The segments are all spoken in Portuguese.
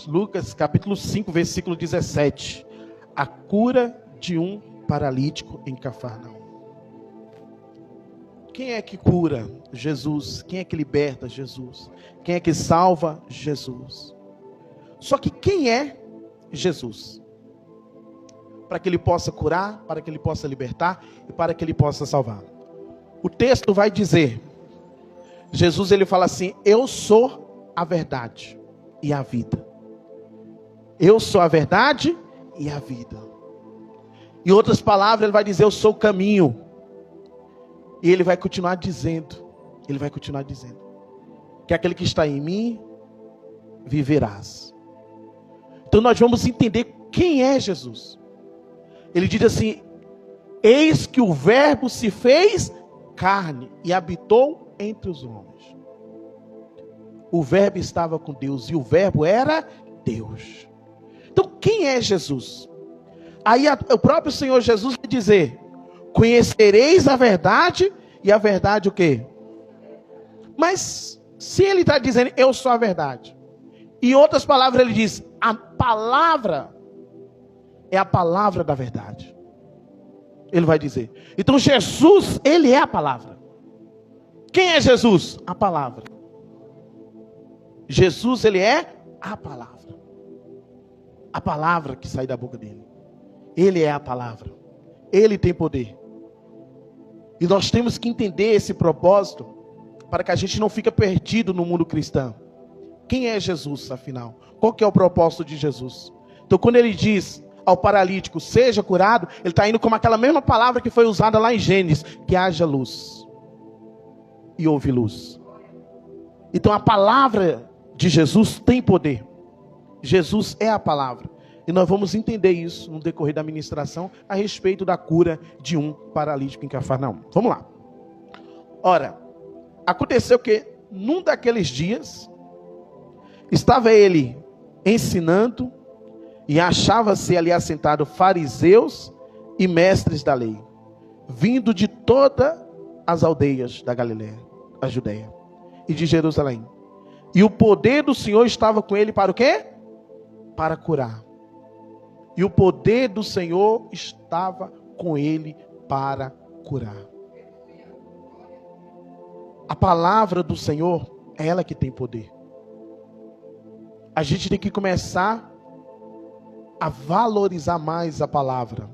Lucas capítulo 5, versículo 17. A cura de um paralítico em Cafarnaum. Quem é que cura? Jesus. Quem é que liberta? Jesus. Quem é que salva? Jesus. Só que quem é Jesus? Para que ele possa curar, para que ele possa libertar e para que ele possa salvar. O texto vai dizer, Jesus ele fala assim: eu sou a verdade e a vida. Eu sou a verdade e a vida. Em outras palavras, ele vai dizer: eu sou o caminho. E ele vai continuar dizendo, que aquele que está em mim, viverás. Então nós vamos entender quem é Jesus. Ele diz assim: eis que o verbo se fez carne e habitou entre os homens. O verbo estava com Deus e o verbo era Deus. Então quem é Jesus? Aí o próprio Senhor Jesus vai dizer: conhecereis a verdade, e a verdade o quê? Mas se ele está dizendo eu sou a verdade, em outras palavras ele diz, a palavra é a palavra da verdade. Ele vai dizer, então Jesus, ele é a palavra. Quem é Jesus? A palavra. Jesus, ele é a palavra. A palavra que sai da boca dele. Ele é a palavra. Ele tem poder. E nós temos que entender esse propósito para que a gente não fique perdido no mundo cristão. Quem é Jesus, afinal? Qual que é o propósito de Jesus? Então, quando ele diz ao paralítico, seja curado, ele está indo como aquela mesma palavra que foi usada lá em Gênesis, que haja luz. E houve luz. Então, a palavra de Jesus tem poder. Jesus é a palavra. E nós vamos entender isso no decorrer da ministração a respeito da cura de um paralítico em Cafarnaum. Vamos lá. Ora, aconteceu que num daqueles dias estava ele ensinando e achava-se ali assentado fariseus e mestres da lei, vindo de todas as aldeias da Galileia, a Judeia e de Jerusalém. E o poder do Senhor estava com ele para o quê? Para curar. E o poder do Senhor estava com ele para curar. A palavra do Senhor é ela que tem poder. A gente tem que começar a valorizar mais a palavra.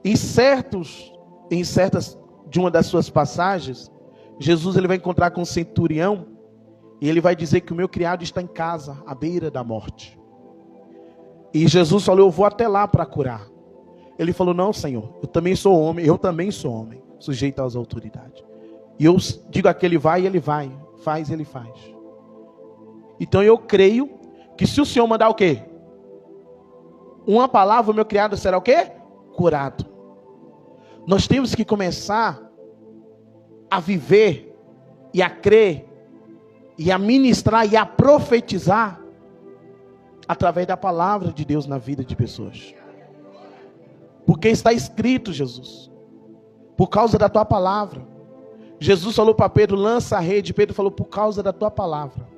Em certas de uma das suas passagens, Jesus ele vai encontrar com um centurião e ele vai dizer que o meu criado está em casa, à beira da morte. E Jesus falou: eu vou até lá para curar. Ele falou: não, Senhor, eu também sou homem, sujeito às autoridades. E eu digo a que ele vai, ele vai. Faz, ele faz. Então eu creio que se o Senhor mandar o quê? Uma palavra, o meu criado será o quê? Curado. Nós temos que começar a viver e a crer e a ministrar e a profetizar através da palavra de Deus na vida de pessoas. Porque está escrito, Jesus, por causa da tua palavra. Jesus falou para Pedro: lança a rede. Pedro falou: por causa da tua palavra.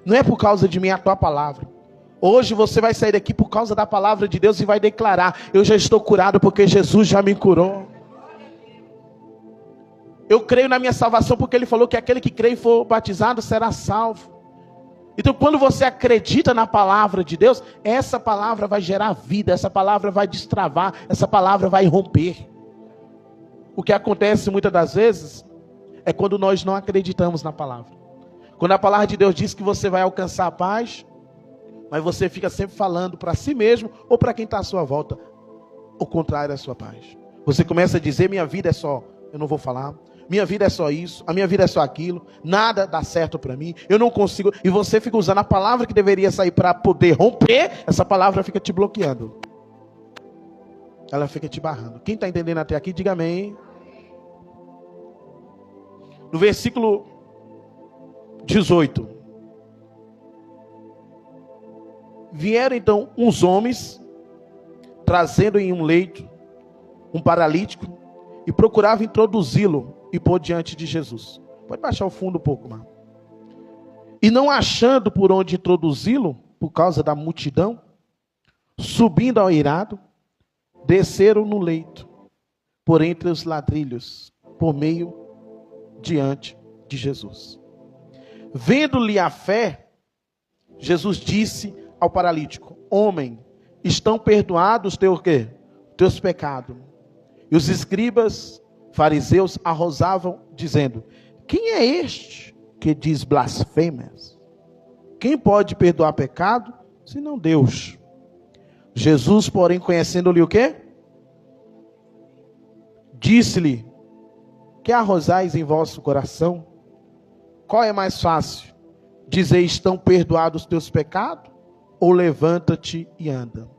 Não é por causa de mim, é a tua palavra. Hoje você vai sair daqui por causa da palavra de Deus e vai declarar: eu já estou curado porque Jesus já me curou. Eu creio na minha salvação porque ele falou que aquele que crê e for batizado será salvo. Então quando você acredita na palavra de Deus, essa palavra vai gerar vida, essa palavra vai destravar, essa palavra vai romper. O que acontece muitas das vezes é quando nós não acreditamos na palavra. Quando a palavra de Deus diz que você vai alcançar a paz, mas você fica sempre falando para si mesmo ou para quem está à sua volta o contrário da sua paz. Você começa a dizer: minha vida é só, eu não vou falar. Minha vida é só isso, a minha vida é só aquilo, nada dá certo para mim, eu não consigo. E você fica usando a palavra que deveria sair para poder romper, essa palavra fica te bloqueando. Ela fica te barrando. Quem está entendendo até aqui, diga amém. No versículo 18. Vieram então uns homens, trazendo em um leito um paralítico, e procuravam introduzi-lo e pôr diante de Jesus. Pode baixar o fundo um pouco, mano. E não achando por onde introduzi-lo, por causa da multidão, subindo ao eirado, desceram no leito, por entre os ladrilhos, por meio diante de Jesus. Vendo-lhe a fé, Jesus disse ao paralítico: homem, estão perdoados teus pecados. E os escribas, fariseus, arrosavam, dizendo: quem é este que diz blasfêmias? Quem pode perdoar pecado, senão Deus? Jesus, porém, conhecendo-lhe o quê? Disse-lhe: que arrosais em vosso coração? Qual é mais fácil? Dizer: estão perdoados os teus pecados? Ou levanta-te e anda?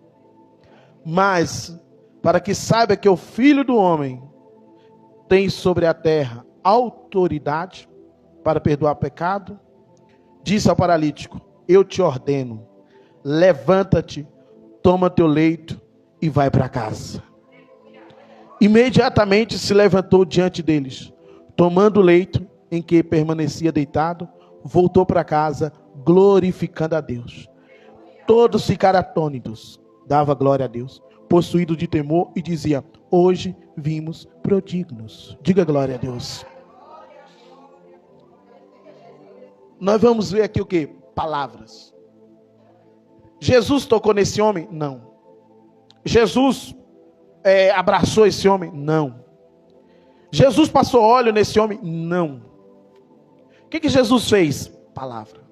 Mas, para que saiba que o Filho do Homem tem sobre a terra autoridade para perdoar pecado, disse ao paralítico: eu te ordeno, levanta-te, toma teu leito e vai para casa. Imediatamente se levantou diante deles, tomando o leito em que permanecia deitado, voltou para casa, glorificando a Deus. Todos ficaram atônitos, dava glória a Deus, possuído de temor, e dizia: hoje vimos prodígios. Diga glória a Deus. Nós vamos ver aqui o que? Palavras. Jesus tocou nesse homem? Não. Jesus abraçou esse homem? Não. Jesus passou óleo nesse homem? Não. O que Jesus fez? Palavra.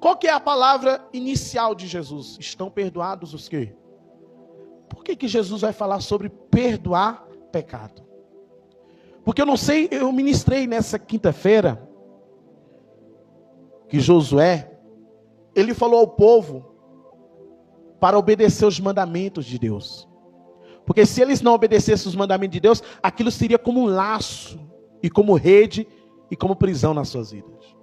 Qual que é a palavra inicial de Jesus? Estão perdoados os quê? Por que Jesus vai falar sobre perdoar pecado? Porque eu não sei, eu ministrei nessa quinta-feira que Josué, ele falou ao povo para obedecer os mandamentos de Deus. Porque se eles não obedecessem os mandamentos de Deus, aquilo seria como um laço, e como rede, e como prisão nas suas vidas.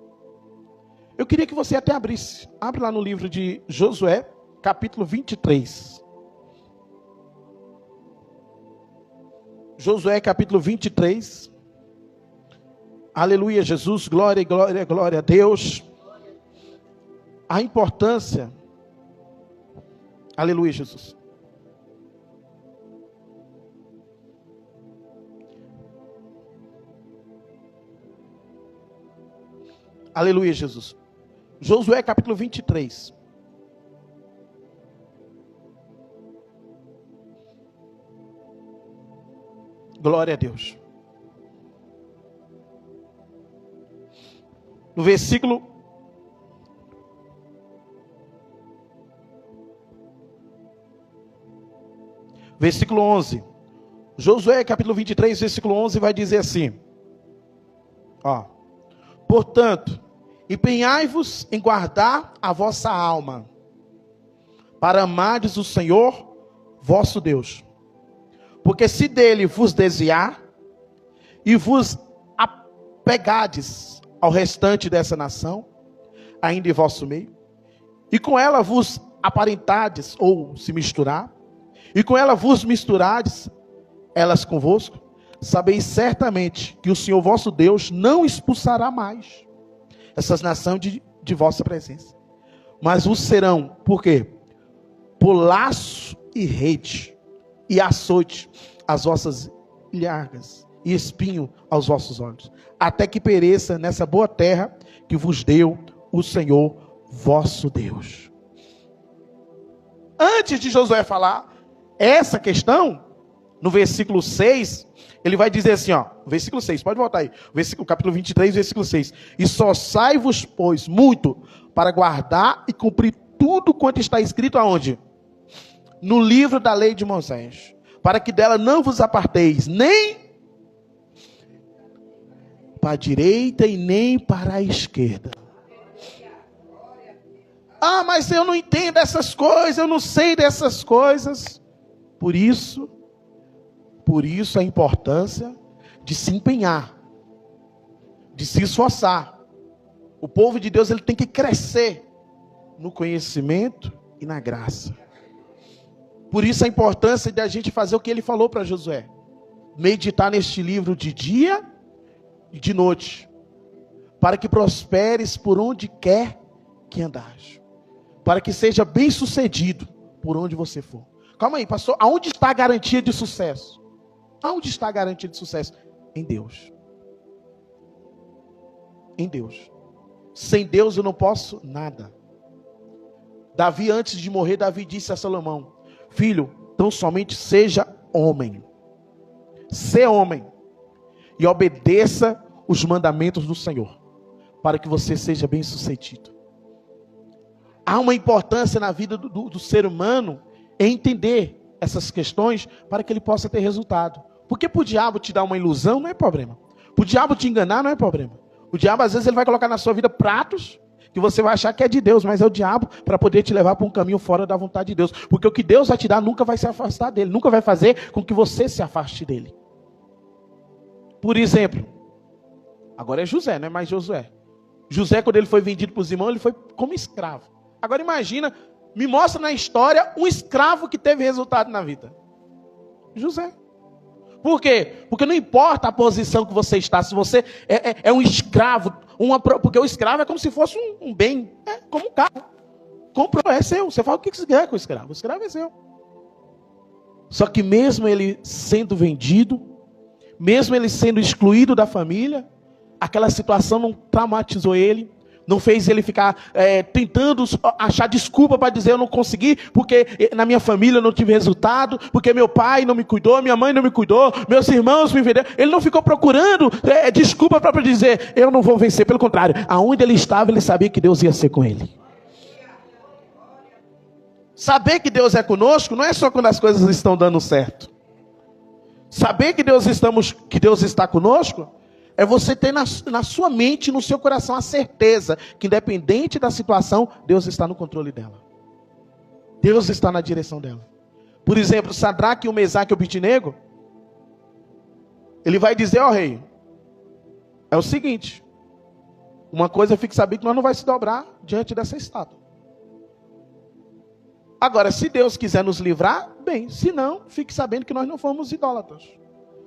Eu queria que você até abrisse. Abre lá no livro de Josué, capítulo 23. Josué, capítulo 23. Aleluia, Jesus, glória, glória, glória a Deus. A importância. Aleluia, Jesus. Aleluia, Jesus. Josué capítulo 23. Glória a Deus. No versículo 11. Josué capítulo 23, versículo 11 vai dizer assim: portanto, empenhai-vos em guardar a vossa alma, para amardes o Senhor vosso Deus. Porque se dele vos desviar, e vos apegardes ao restante dessa nação, ainda em vosso meio, e com ela vos aparentardes, ou se misturar, e com ela vos misturardes, elas convosco, sabeis certamente que o Senhor vosso Deus não expulsará mais essas nações de vossa presença, mas vos serão, por quê? Por laço e rede, e açoite as vossas ilhargas, e espinho aos vossos olhos, até que pereça nessa boa terra que vos deu o Senhor vosso Deus. Antes de Josué falar essa questão, no versículo 6, ele vai dizer assim, versículo 6, pode voltar aí, capítulo 23, versículo 6, esforçai-vos, pois, muito, para guardar e cumprir tudo quanto está escrito aonde? No livro da lei de Moisés, para que dela não vos aparteis, nem para a direita e nem para a esquerda. Mas eu não entendo essas coisas, eu não sei dessas coisas. Por isso a importância de se empenhar, de se esforçar. O povo de Deus, ele tem que crescer no conhecimento e na graça. Por isso a importância de a gente fazer o que ele falou para Josué: meditar neste livro de dia e de noite, para que prosperes por onde quer que andares, para que seja bem sucedido por onde você for. Calma aí, pastor, aonde está a garantia de sucesso? Aonde está a garantia de sucesso? Em Deus. Em Deus. Sem Deus eu não posso nada. Davi, antes de morrer, Davi disse a Salomão: filho, tão somente seja homem. Ser homem. E obedeça os mandamentos do Senhor, para que você seja bem sucedido. Há uma importância na vida do ser humano em entender essas questões para que ele possa ter resultado. Porque para o diabo te dar uma ilusão não é problema. Para o diabo te enganar não é problema. O diabo às vezes ele vai colocar na sua vida pratos que você vai achar que é de Deus, mas é o diabo para poder te levar para um caminho fora da vontade de Deus. Porque o que Deus vai te dar nunca vai se afastar dele, nunca vai fazer com que você se afaste dele. Por exemplo, agora é José, não é mais Josué. José, quando ele foi vendido para os irmãos, ele foi como escravo. Agora imagina, me mostra na história um escravo que teve resultado na vida. José. Por quê? Porque não importa a posição que você está, se você é um escravo, porque o escravo é como se fosse um bem, como um carro. Comprou, é seu. Você fala o que você quer com o escravo? O escravo é seu. Só que mesmo ele sendo vendido, mesmo ele sendo excluído da família, aquela situação não traumatizou ele, não fez ele ficar tentando achar desculpa para dizer eu não consegui, porque na minha família eu não tive resultado, porque meu pai não me cuidou, minha mãe não me cuidou, meus irmãos me venderam. Ele não ficou procurando desculpa para dizer eu não vou vencer, pelo contrário, aonde ele estava ele sabia que Deus ia ser com ele. Saber que Deus é conosco não é só quando as coisas estão dando certo. Saber que Deus está conosco é você ter na sua mente, no seu coração, a certeza que independente da situação, Deus está no controle dela. Deus está na direção dela. Por exemplo, Sadraque, o Mesaque e o Abednego, ele vai dizer ao rei, é o seguinte, uma coisa fique sabendo que nós não vamos se dobrar diante dessa estátua. Agora, se Deus quiser nos livrar, bem, se não, fique sabendo que nós não fomos idólatras.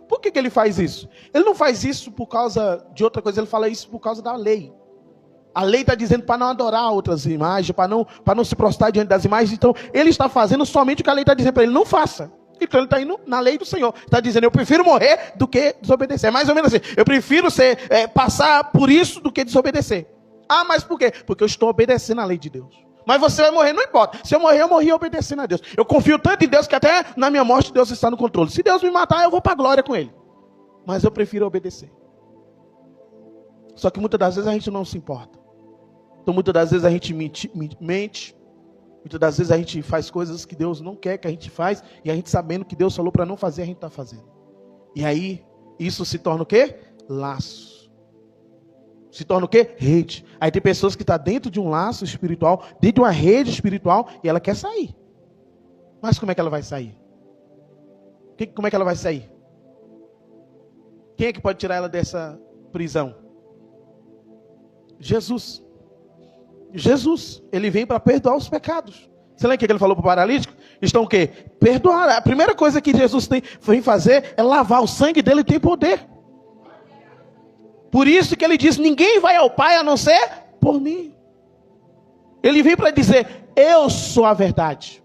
Por que ele faz isso? Ele não faz isso por causa de outra coisa, ele fala isso por causa da lei. A lei está dizendo para não adorar outras imagens, para não se prostrar diante das imagens. Então, ele está fazendo somente o que a lei está dizendo para ele, não faça. Então, ele está indo na lei do Senhor. Está dizendo, eu prefiro morrer do que desobedecer. É mais ou menos assim, eu prefiro passar por isso do que desobedecer. Ah, mas por quê? Porque eu estou obedecendo a lei de Deus. Mas você vai morrer, não importa. Se eu morrer, eu morri obedecendo a Deus. Eu confio tanto em Deus que até na minha morte Deus está no controle. Se Deus me matar, eu vou para a glória com Ele. Mas eu prefiro obedecer. Só que muitas das vezes a gente não se importa. Então muitas das vezes a gente mente. Muitas das vezes a gente faz coisas que Deus não quer que a gente faz. E a gente sabendo que Deus falou para não fazer, a gente está fazendo. E aí, isso se torna o quê? Laço. Se torna o quê? Rede. Aí tem pessoas que estão dentro de um laço espiritual, dentro de uma rede espiritual, e ela quer sair. Mas como é que ela vai sair? Como é que ela vai sair? Quem é que pode tirar ela dessa prisão? Jesus. Jesus. Ele vem para perdoar os pecados. Você lembra o que ele falou para o paralítico? Estão o quê? Perdoar. A primeira coisa que Jesus vem fazer é lavar. O sangue dele tem poder. Por isso que ele diz, ninguém vai ao Pai a não ser por mim. Ele vem para dizer, eu sou a verdade.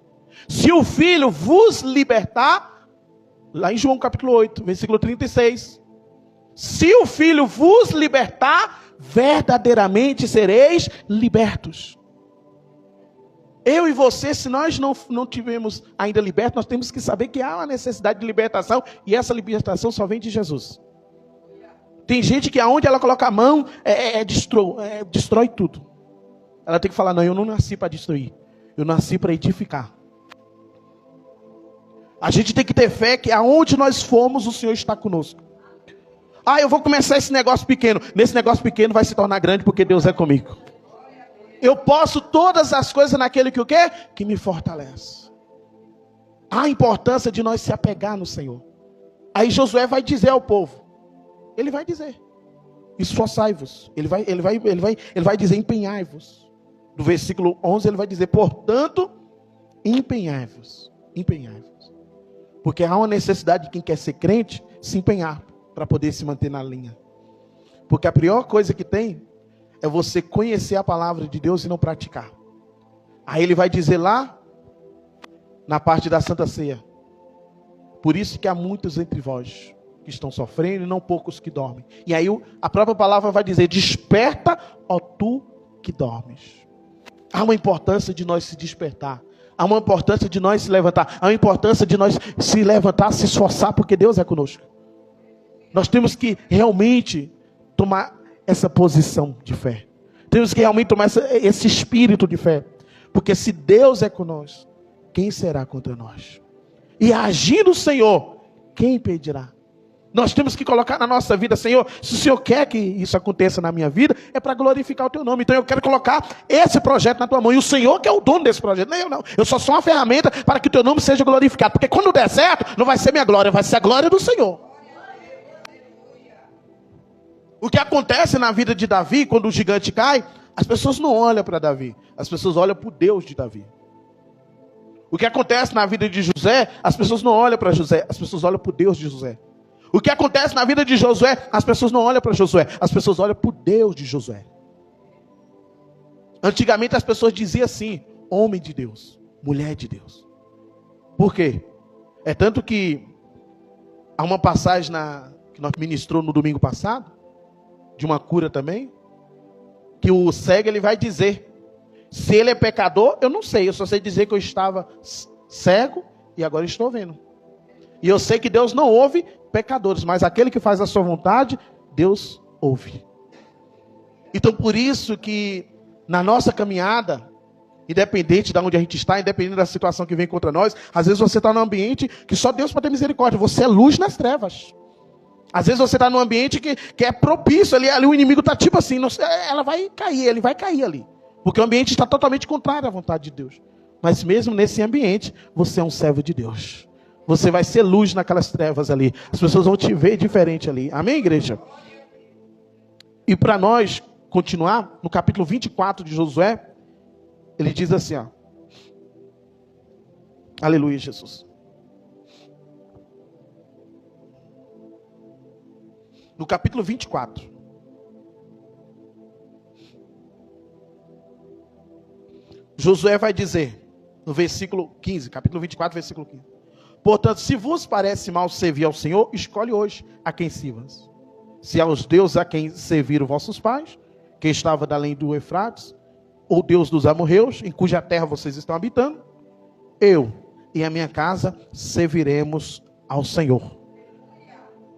Se o Filho vos libertar, lá em João capítulo 8, versículo 36. Se o Filho vos libertar, verdadeiramente sereis libertos. Eu e você, se nós não tivermos ainda libertos, nós temos que saber que há uma necessidade de libertação, e essa libertação só vem de Jesus. Tem gente que aonde ela coloca a mão, destrói tudo. Ela tem que falar, não, eu não nasci para destruir. Eu nasci para edificar. A gente tem que ter fé que aonde nós formos, o Senhor está conosco. Ah, eu vou começar esse negócio pequeno. Nesse negócio pequeno vai se tornar grande porque Deus é comigo. Eu posso todas as coisas naquele que o quê? Que me fortalece. Há a importância de nós se apegar no Senhor. Aí Josué vai dizer ao povo. Ele vai dizer, esforçai-vos. Ele vai dizer, empenhai-vos. Do versículo 11 ele vai dizer, portanto, empenhai-vos. Empenhai-vos. Porque há uma necessidade de quem quer ser crente, se empenhar, para poder se manter na linha. Porque a pior coisa que tem, é você conhecer a palavra de Deus e não praticar. Aí ele vai dizer lá, na parte da Santa Ceia: por isso que há muitos entre vós que estão sofrendo e não poucos que dormem. E aí a própria palavra vai dizer: desperta, ó tu que dormes. Há uma importância de nós se despertar. Há uma importância de nós se levantar. Há uma importância de nós se levantar, se esforçar, porque Deus é conosco. Nós temos que realmente tomar essa posição de fé. Temos que realmente tomar esse espírito de fé. Porque se Deus é conosco, quem será contra nós? E agindo o Senhor, quem impedirá? Nós temos que colocar na nossa vida: Senhor, se o Senhor quer que isso aconteça na minha vida, é para glorificar o teu nome. Então eu quero colocar esse projeto na tua mão. E o Senhor que é o dono desse projeto, não é eu não. Eu só sou uma ferramenta para que o teu nome seja glorificado. Porque quando der certo, não vai ser minha glória, vai ser a glória do Senhor. O que acontece na vida de Davi, quando o gigante cai, as pessoas não olham para Davi. As pessoas olham para o Deus de Davi. O que acontece na vida de José, as pessoas não olham para José. As pessoas olham para o Deus de José. O que acontece na vida de Josué, as pessoas não olham para Josué, as pessoas olham para o Deus de Josué. Antigamente as pessoas diziam assim: homem de Deus, mulher de Deus. Por quê? É tanto que há uma passagem que nós ministrou no domingo passado, de uma cura também, que o cego ele vai dizer: se ele é pecador, eu não sei, eu só sei dizer que eu estava cego e agora estou vendo. E eu sei que Deus não ouve pecadores, mas aquele que faz a sua vontade, Deus ouve. Então por isso que na nossa caminhada, independente de onde a gente está, independente da situação que vem contra nós, às vezes você está num ambiente que só Deus pode ter misericórdia, você é luz nas trevas. Às vezes você está num ambiente que é propício, ali o inimigo está tipo assim, ela vai cair, ele vai cair ali. Porque o ambiente está totalmente contrário à vontade de Deus. Mas mesmo nesse ambiente, você é um servo de Deus. Você vai ser luz naquelas trevas ali. As pessoas vão te ver diferente ali. Amém, igreja? E para nós continuar, no capítulo 24 de Josué, ele diz assim, ó. Aleluia, Jesus. No capítulo 24. Josué vai dizer, no versículo 15, capítulo 24, versículo 15. Portanto, se vos parece mal servir ao Senhor, escolhe hoje a quem sirvas. Se aos deuses a quem serviram vossos pais, que estava da além do Eufrates, ou Deus dos amorreus, em cuja terra vocês estão habitando, eu e a minha casa serviremos ao Senhor.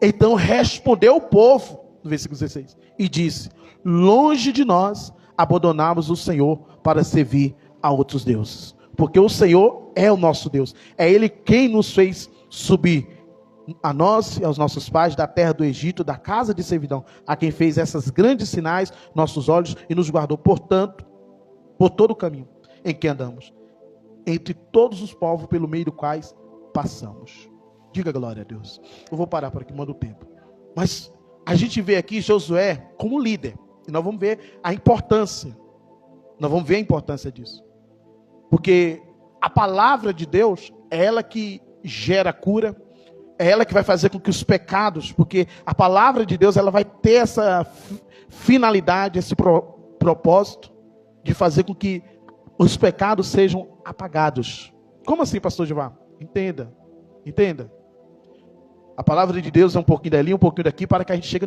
Então respondeu o povo, no versículo 16, e disse: longe de nós abandonarmos o Senhor para servir a outros deuses. Porque o Senhor é o nosso Deus. É Ele quem nos fez subir a nós e aos nossos pais da terra do Egito, da casa de servidão, a quem fez essas grandes sinais, nossos olhos, e nos guardou, portanto, por todo o caminho em que andamos, entre todos os povos pelo meio do quais passamos. Diga glória a Deus. Eu vou parar por aqui, manda o tempo. Mas a gente vê aqui Josué como líder. E nós vamos ver a importância. Nós vamos ver a importância disso. Porque a palavra de Deus é ela que gera cura, é ela que vai fazer com que os pecados, porque a palavra de Deus ela vai ter essa finalidade, esse propósito de fazer com que os pecados sejam apagados. Como assim, pastor Gilvar? Entenda. A palavra de Deus é um pouquinho dali, um pouquinho daqui, para que a gente chegue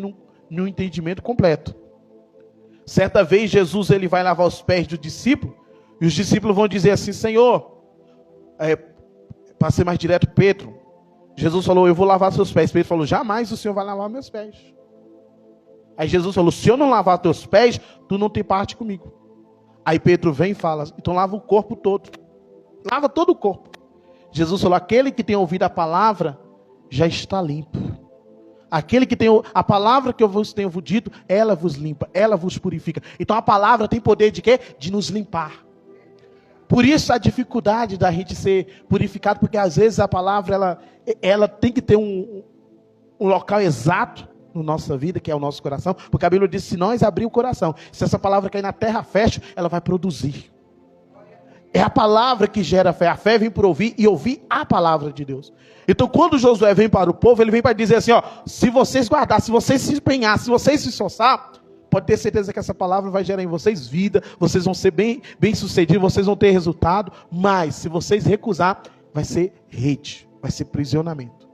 num entendimento completo. Certa vez Jesus ele vai lavar os pés do discípulo, e os discípulos vão dizer assim: Senhor, para ser mais direto, Pedro, Jesus falou: eu vou lavar seus pés. Pedro falou: jamais o Senhor vai lavar meus pés. Aí Jesus falou: se eu não lavar teus pés, tu não tem parte comigo. Aí Pedro vem e fala: então lava o corpo todo. Lava todo o corpo. Jesus falou: aquele que tem ouvido a palavra já está limpo. Aquele que tem a palavra que eu vos tenho dito, ela vos limpa, ela vos purifica. Então a palavra tem poder de quê? De nos limpar. Por isso a dificuldade da gente ser purificado, porque às vezes a palavra ela tem que ter um local exato na nossa vida, que é o nosso coração, porque a Bíblia diz: se nós abrir o coração, se essa palavra cair na terra fértil, ela vai produzir. É a palavra que gera fé. A fé vem por ouvir e ouvir a palavra de Deus. Então quando Josué vem para o povo, ele vem para dizer assim: ó, se vocês guardar, se vocês se empenhar, se vocês se esforçar, pode ter certeza que essa palavra vai gerar em vocês vida, vocês vão ser bem sucedidos, vocês vão ter resultado, mas se vocês recusar, vai ser hate, vai ser prisionamento.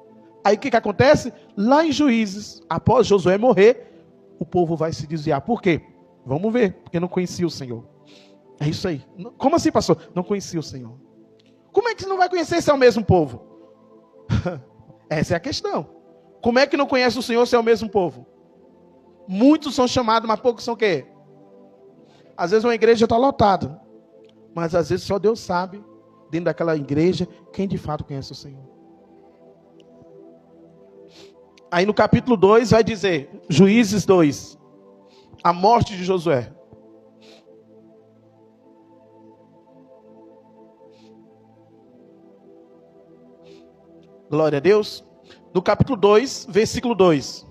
Aí o que acontece? Lá em Juízes, após Josué morrer, o povo vai se desviar. Por quê? Vamos ver, porque não conhecia o Senhor. É isso aí. Como assim, pastor? Não conhecia o Senhor. Como é que você não vai conhecer se é o mesmo povo? Essa é a questão. Como é que não conhece o Senhor se é o mesmo povo? Muitos são chamados, mas poucos são o quê? Às vezes uma igreja está lotada, mas às vezes só Deus sabe, dentro daquela igreja, quem de fato conhece o Senhor. Aí no capítulo 2 vai dizer, Juízes 2, a morte de Josué. Glória a Deus. No capítulo 2, versículo 2.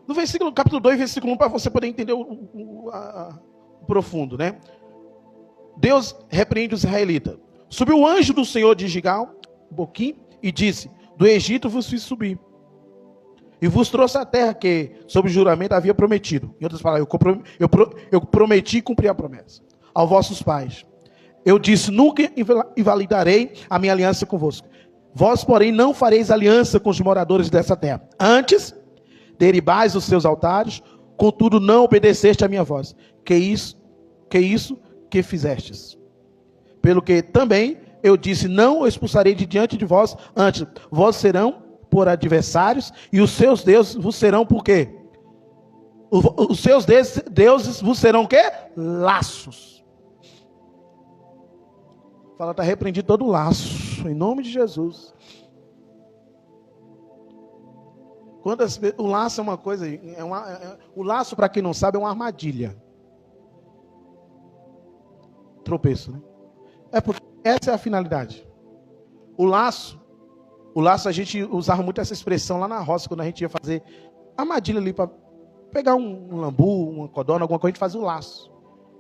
No capítulo 2, versículo 1, para você poder entender o profundo, né? Deus repreende os israelitas. Subiu o anjo do Senhor de Gigal, Boquim, e disse, do Egito vos fiz subir, e vos trouxe a terra que, sob juramento, havia prometido. Em outras palavras, eu prometi cumprir a promessa aos vossos pais. Eu disse, nunca invalidarei a minha aliança convosco. Vós, porém, não fareis aliança com os moradores dessa terra. Antes, derribais os seus altares, contudo não obedeceste à minha voz. Que isso que fizestes. Pelo que também eu disse, não o expulsarei de diante de vós, antes, vós serão por adversários, e os seus deuses vos serão por quê? Os seus deuses vos serão o quê? Laços. Fala, está repreendido todo laço, em nome de Jesus. O laço é uma coisa, o laço, para quem não sabe, é uma armadilha. Tropeço, né? É porque essa é a finalidade. O laço a gente usava muito essa expressão lá na roça, quando a gente ia fazer armadilha ali, para pegar um lambu, uma codorna, alguma coisa, a gente fazia o laço.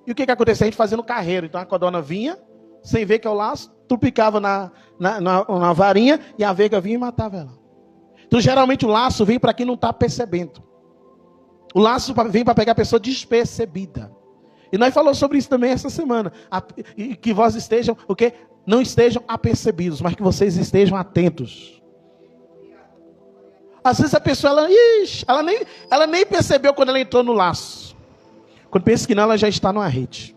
E o que acontecia? A gente fazia no carreiro, então a codorna vinha, sem ver que é o laço, tu picava na varinha, e a veiga vinha e matava ela. Então, geralmente, o laço vem para quem não está percebendo. O laço vem para pegar a pessoa despercebida. E nós falamos sobre isso também essa semana. E que vós estejam, o quê? Não estejam apercebidos, mas que vocês estejam atentos. Às vezes a pessoa, ela nem percebeu quando ela entrou no laço. Quando pensa que não, ela já está numa rede.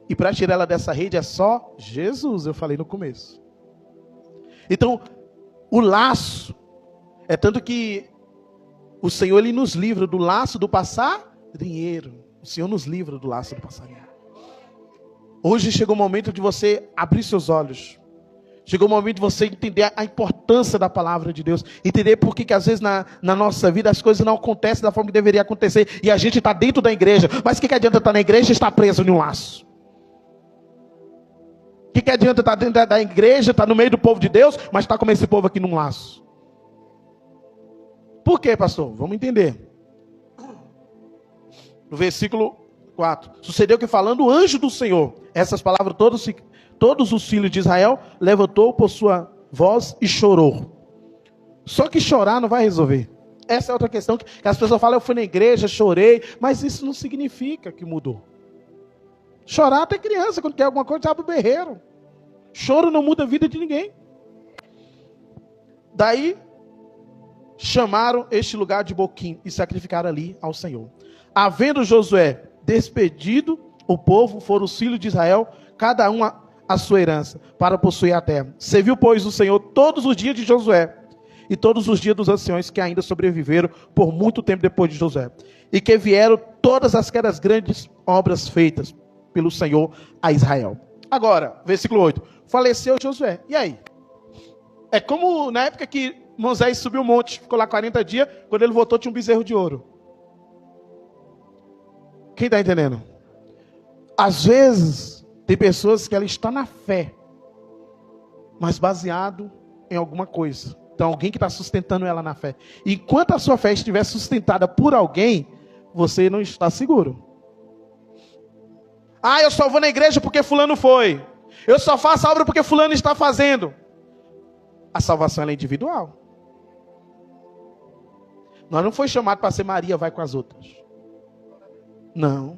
E para tirar ela dessa rede é só Jesus, eu falei no começo. Então, o laço, é tanto que o Senhor, Ele nos livra do laço do passarinheiro. O Senhor nos livra do laço do passarinheiro. Hoje chegou o momento de você abrir seus olhos. Chegou o momento de você entender a importância da palavra de Deus. Entender por que às vezes na nossa vida as coisas não acontecem da forma que deveria acontecer. E a gente está dentro da igreja. Mas o que adianta estar na igreja e estar preso em um laço? O que adianta estar dentro da igreja, estar no meio do povo de Deus, mas estar como esse povo aqui num laço? Por quê, pastor? Vamos entender. No versículo 4. Sucedeu que falando o anjo do Senhor, essas palavras, todos os filhos de Israel levantou por sua voz e chorou. Só que chorar não vai resolver. Essa é outra questão que as pessoas falam, eu fui na igreja, chorei, mas isso não significa que mudou. Chorar até criança, quando quer alguma coisa, abre o berreiro. Choro não muda a vida de ninguém. Daí, chamaram este lugar de Boquim e sacrificaram ali ao Senhor. Havendo Josué despedido o povo, foram os filhos de Israel, cada um a sua herança, para possuir a terra. Serviu, pois, o Senhor todos os dias de Josué, e todos os dias dos anciões que ainda sobreviveram por muito tempo depois de Josué, e que vieram todas aquelas grandes obras feitas pelo Senhor a Israel. Agora, versículo 8. Faleceu Josué. E aí? É como na época que Moisés subiu o monte, ficou lá 40 dias, quando ele voltou tinha um bezerro de ouro. Quem está entendendo? Às vezes, tem pessoas que ela está na fé, mas baseado em alguma coisa. Então, alguém que está sustentando ela na fé. Enquanto a sua fé estiver sustentada por alguém, você não está seguro. Ah, eu só vou na igreja porque fulano foi. Eu só faço a obra porque fulano está fazendo. A salvação ela é individual. Nós não foi chamado para ser Maria, vai com as outras. Não.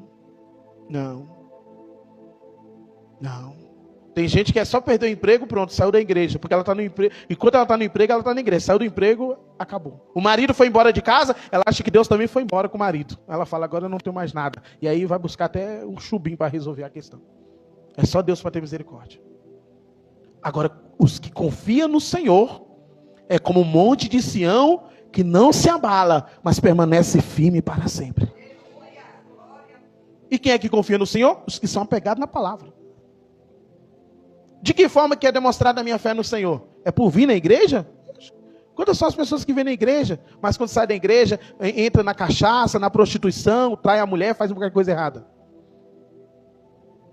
Tem gente que é só perder o emprego, pronto, saiu da igreja. Porque ela está no emprego. Enquanto ela está no emprego, ela está na igreja. Saiu do emprego, acabou. O marido foi embora de casa, ela acha que Deus também foi embora com o marido. Ela fala, agora eu não tenho mais nada. E aí vai buscar até um chubinho para resolver a questão. É só Deus para ter misericórdia. Agora, os que confiam no Senhor, é como um monte de Sião que não se abala, mas permanece firme para sempre. E quem é que confia no Senhor? Os que são apegados na palavra. De que forma que é demonstrada a minha fé no Senhor? É por vir na igreja? Quantas são as pessoas que vêm na igreja, mas quando sai da igreja, entra na cachaça, na prostituição, trai a mulher, faz qualquer coisa errada?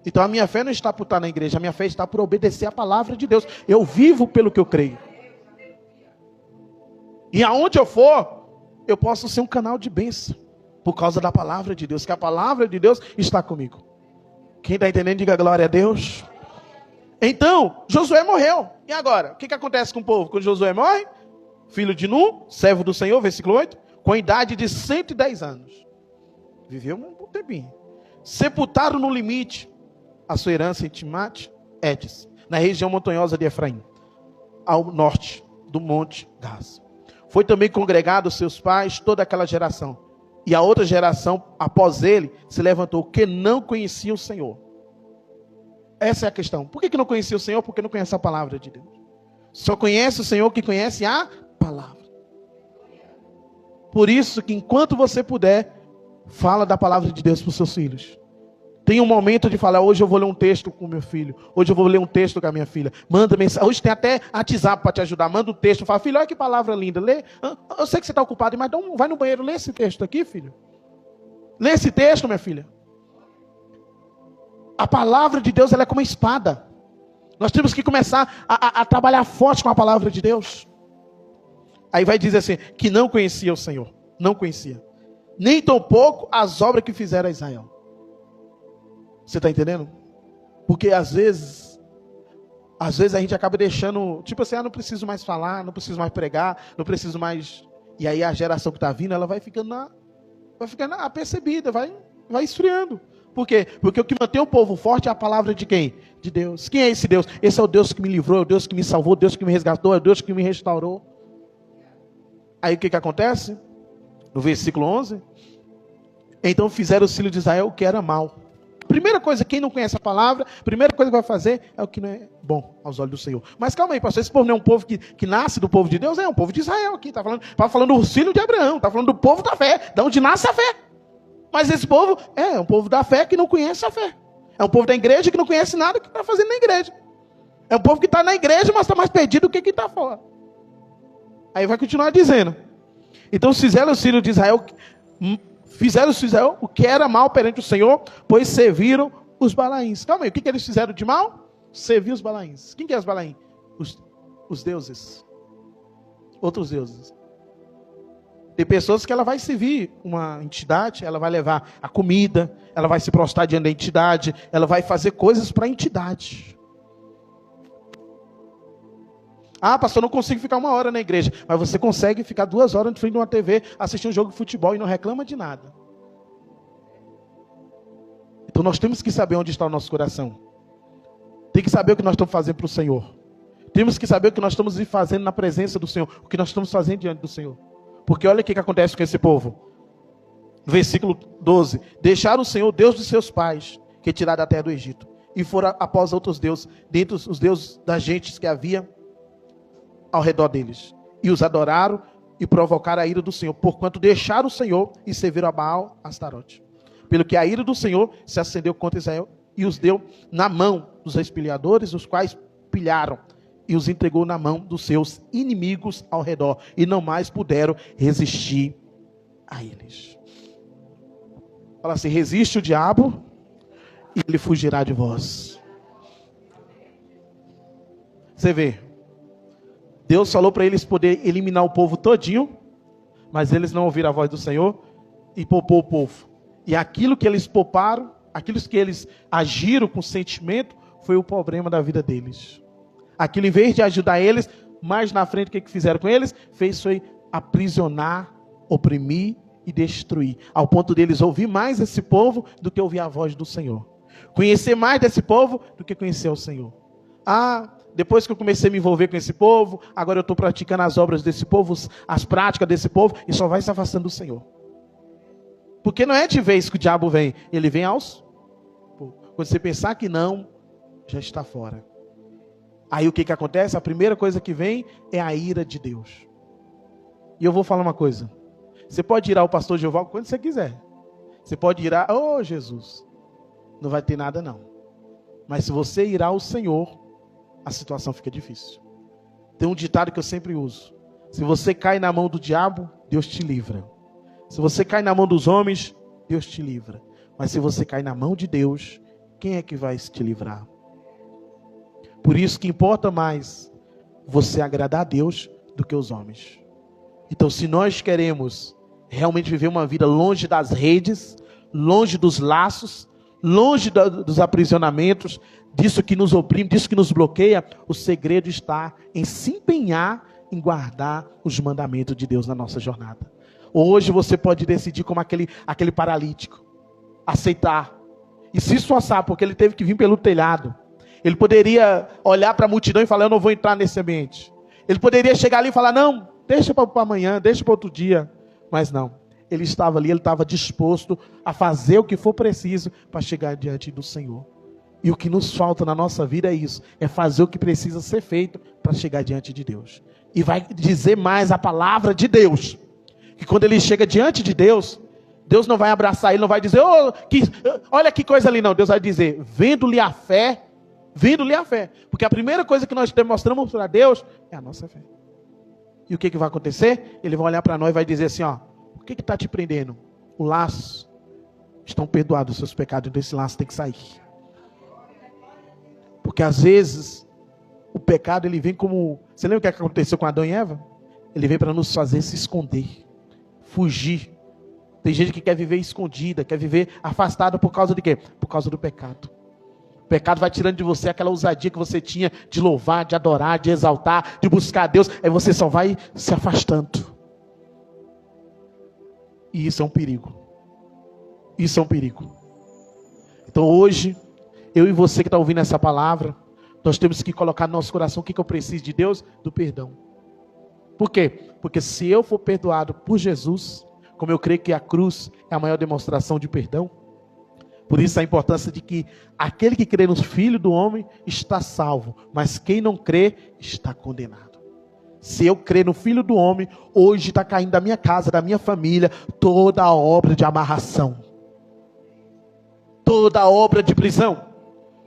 Então a minha fé não está por estar na igreja, a minha fé está por obedecer a palavra de Deus. Eu vivo pelo que eu creio. E aonde eu for, eu posso ser um canal de bênção, por causa da palavra de Deus, que a palavra de Deus está comigo. Quem está entendendo, diga glória a Deus. Então, Josué morreu. E agora? O que acontece com o povo? Quando Josué morre, filho de Nun, servo do Senhor, versículo 8, com a idade de 110 anos. Viveu um tempinho. Sepultaram no limite a sua herança em Timnat-Heres, na região montanhosa de Efraim, ao norte do monte Gaza. Foi também congregado seus pais, toda aquela geração. E a outra geração, após ele, se levantou, que não conhecia o Senhor. Essa é a questão. Por que não conhecia o Senhor? Porque não conhece a palavra de Deus. Só conhece o Senhor que conhece a palavra. Por isso que enquanto você puder, fala da palavra de Deus para os seus filhos. Tem um momento de falar, hoje eu vou ler um texto com meu filho. Hoje eu vou ler um texto com a minha filha. Manda mensagem. Hoje tem até WhatsApp para te ajudar. Manda um texto. Fala, filho, olha que palavra linda. Lê. Eu sei que você está ocupado, mas vai no banheiro. Lê esse texto aqui, filho. Lê esse texto, minha filha. A palavra de Deus, ela é como uma espada. Nós temos que começar a trabalhar forte com a palavra de Deus. Aí vai dizer assim, que não conhecia o Senhor. Não conhecia. Nem tão pouco as obras que fizeram a Israel. Você está entendendo? Porque às vezes a gente acaba deixando, tipo assim, não preciso mais falar, não preciso mais pregar, não preciso mais... E aí a geração que está vindo, ela vai ficando apercebida, vai esfriando. Por quê? Porque o que mantém o povo forte é a palavra de quem? De Deus. Quem é esse Deus? Esse é o Deus que me livrou, é o Deus que me salvou, é o Deus que me resgatou, é o Deus que me restaurou. Aí o que acontece? No versículo 11. Então fizeram os filhos de Israel o que era mal. Primeira coisa, quem não conhece a palavra, primeira coisa que vai fazer é o que não é bom aos olhos do Senhor. Mas calma aí, pastor, esse povo não é um povo que nasce do povo de Deus? É um povo de Israel aqui. Está falando do filho de Abraão, está falando do povo da fé, de onde nasce a fé. Mas esse povo é um povo da fé que não conhece a fé. É um povo da igreja que não conhece nada que está fazendo na igreja. É um povo que está na igreja, mas está mais perdido do que está fora. Aí vai continuar dizendo. Então fizeram os filhos de Israel o que era mal perante o Senhor, pois serviram os Balaíns. Calma aí, o que eles fizeram de mal? Servir os Balaíns. Quem que é os Balaíns? Os deuses. Outros deuses. Tem pessoas que ela vai servir uma entidade, ela vai levar a comida, ela vai se prostrar diante da entidade, ela vai fazer coisas para a entidade. Ah, pastor, não consigo ficar 1 hora na igreja. Mas você consegue ficar 2 horas de frente de uma TV, assistir um jogo de futebol e não reclama de nada. Então nós temos que saber onde está o nosso coração. Tem que saber o que nós estamos fazendo para o Senhor. Temos que saber o que nós estamos fazendo na presença do Senhor, o que nós estamos fazendo diante do Senhor. Porque olha o que acontece com esse povo. Versículo 12. Deixaram o Senhor, Deus de seus pais, que tiraram da terra do Egito, e foram após outros deuses, dentre os deuses das gentes que havia ao redor deles. E os adoraram e provocaram a ira do Senhor, porquanto deixaram o Senhor e serviram a Baal Astarote. Pelo que a ira do Senhor se acendeu contra Israel e os deu na mão dos espiadores, os quais pilharam e os entregou na mão dos seus inimigos ao redor, e não mais puderam resistir a eles. Fala assim, resiste o diabo e ele fugirá de vós. Você vê, Deus falou para eles poder eliminar o povo todinho, mas eles não ouviram a voz do Senhor e poupou o povo. E aquilo que eles pouparam, aquilo que eles agiram com sentimento, foi o problema da vida deles. Aquilo, em vez de ajudar eles, mais na frente, o que fizeram com eles? Foi aprisionar, oprimir e destruir, ao ponto deles ouvir mais esse povo do que ouvir a voz do Senhor. Conhecer mais desse povo do que conhecer o Senhor. Depois que eu comecei a me envolver com esse povo, agora eu estou praticando as obras desse povo, as práticas desse povo, e só vai se afastando do Senhor. Porque não é de vez que o diabo vem, ele vem aos poucos. Quando você pensar que não, já está fora. Aí o que acontece? A primeira coisa que vem é a ira de Deus. E eu vou falar uma coisa. Você pode irar o pastor Jeová quando você quiser. Você pode irar, Jesus. Não vai ter nada não. Mas se você irar o Senhor, a situação fica difícil. Tem um ditado que eu sempre uso. Se você cai na mão do diabo, Deus te livra. Se você cai na mão dos homens, Deus te livra. Mas se você cai na mão de Deus, quem é que vai te livrar? Por isso que importa mais você agradar a Deus do que os homens. Então, se nós queremos realmente viver uma vida longe das redes, longe dos laços, longe dos aprisionamentos, disso que nos oprime, disso que nos bloqueia, o segredo está em se empenhar em guardar os mandamentos de Deus na nossa jornada. Hoje você pode decidir como aquele paralítico, aceitar e se esforçar, porque ele teve que vir pelo telhado. Ele poderia olhar para a multidão e falar, eu não vou entrar nesse ambiente. Ele poderia chegar ali e falar, não, deixa para amanhã, deixa para outro dia. Mas não, ele estava ali, ele estava disposto a fazer o que for preciso para chegar diante do Senhor. E o que nos falta na nossa vida é isso, é fazer o que precisa ser feito para chegar diante de Deus. E vai dizer mais a palavra de Deus, que quando ele chega diante de Deus, Deus não vai abraçar ele, não vai dizer, olha que coisa ali, não. Deus vai dizer, vendo-lhe a fé, porque a primeira coisa que nós demonstramos para Deus é a nossa fé. E o que vai acontecer? Ele vai olhar para nós e vai dizer assim, o que está te prendendo? O laço. Estão perdoados os seus pecados, então esse laço tem que sair. Porque às vezes o pecado ele vem como... Você lembra o que aconteceu com Adão e Eva? Ele vem para nos fazer se esconder, fugir. Tem gente que quer viver escondida, quer viver afastada por causa de quê? Por causa do pecado. O pecado vai tirando de você aquela ousadia que você tinha de louvar, de adorar, de exaltar, de buscar a Deus. Aí você só vai se afastando. E isso é um perigo. Isso é um perigo. Então hoje, eu e você que está ouvindo essa palavra, nós temos que colocar no nosso coração o que eu preciso de Deus? Do perdão. Por quê? Porque se eu for perdoado por Jesus, como eu creio que a cruz é a maior demonstração de perdão, por isso a importância de que aquele que crê no Filho do Homem está salvo, mas quem não crê está condenado. Se eu crer no Filho do Homem, hoje está caindo da minha casa, da minha família, toda a obra de amarração, toda a obra de prisão,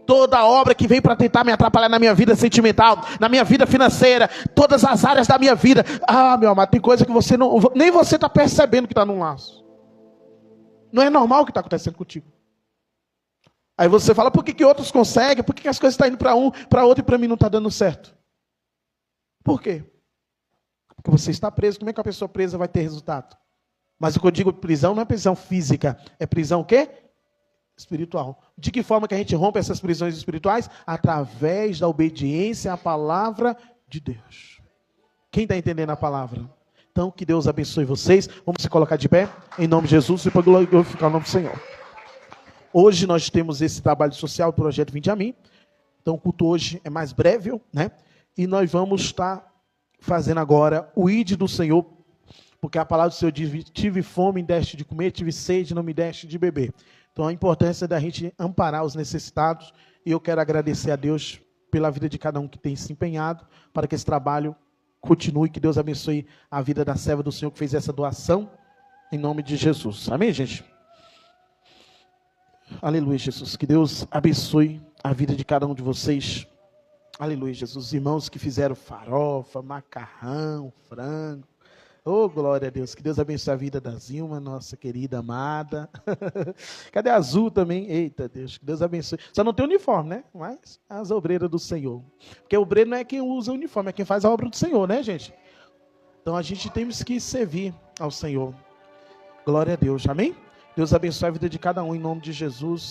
toda a obra que vem para tentar me atrapalhar na minha vida sentimental, na minha vida financeira, todas as áreas da minha vida. Meu amado, tem coisa que você não, nem você está percebendo que está num laço. Não é normal o que está acontecendo contigo. Aí você fala, por que outros conseguem? Por que as coisas estão indo para um, para outro e para mim não está dando certo? Por quê? Porque você está preso. Como é que a pessoa presa vai ter resultado? Mas o que eu digo prisão não é prisão física, é prisão o quê? Espiritual. De que forma que a gente rompe essas prisões espirituais? Através da obediência à palavra de Deus. Quem está entendendo a palavra? Então, que Deus abençoe vocês. Vamos se colocar de pé, em nome de Jesus, e para glorificar o nome do Senhor. Hoje nós temos esse trabalho social, o projeto Vinde a Mim. Então o culto hoje é mais breve, né? E nós vamos estar fazendo agora o ID do Senhor, porque a palavra do Senhor diz, tive fome e deste de comer, tive sede e não me deste de beber. Então a importância da gente amparar os necessitados, e eu quero agradecer a Deus pela vida de cada um que tem se empenhado, para que esse trabalho continue, que Deus abençoe a vida da serva do Senhor que fez essa doação, em nome de Jesus. Amém, gente? Aleluia, Jesus. Que Deus abençoe a vida de cada um de vocês. Aleluia, Jesus. Os irmãos que fizeram farofa, macarrão, frango. Oh, glória a Deus. Que Deus abençoe a vida da Zilma, nossa querida amada. Cadê a Azul também? Eita, Deus. Que Deus abençoe. Só não tem uniforme, né? Mas as obreiras do Senhor. Porque o obreiro não é quem usa o uniforme, é quem faz a obra do Senhor, né, gente? Então a gente temos que servir ao Senhor. Glória a Deus. Amém? Deus abençoe a vida de cada um em nome de Jesus.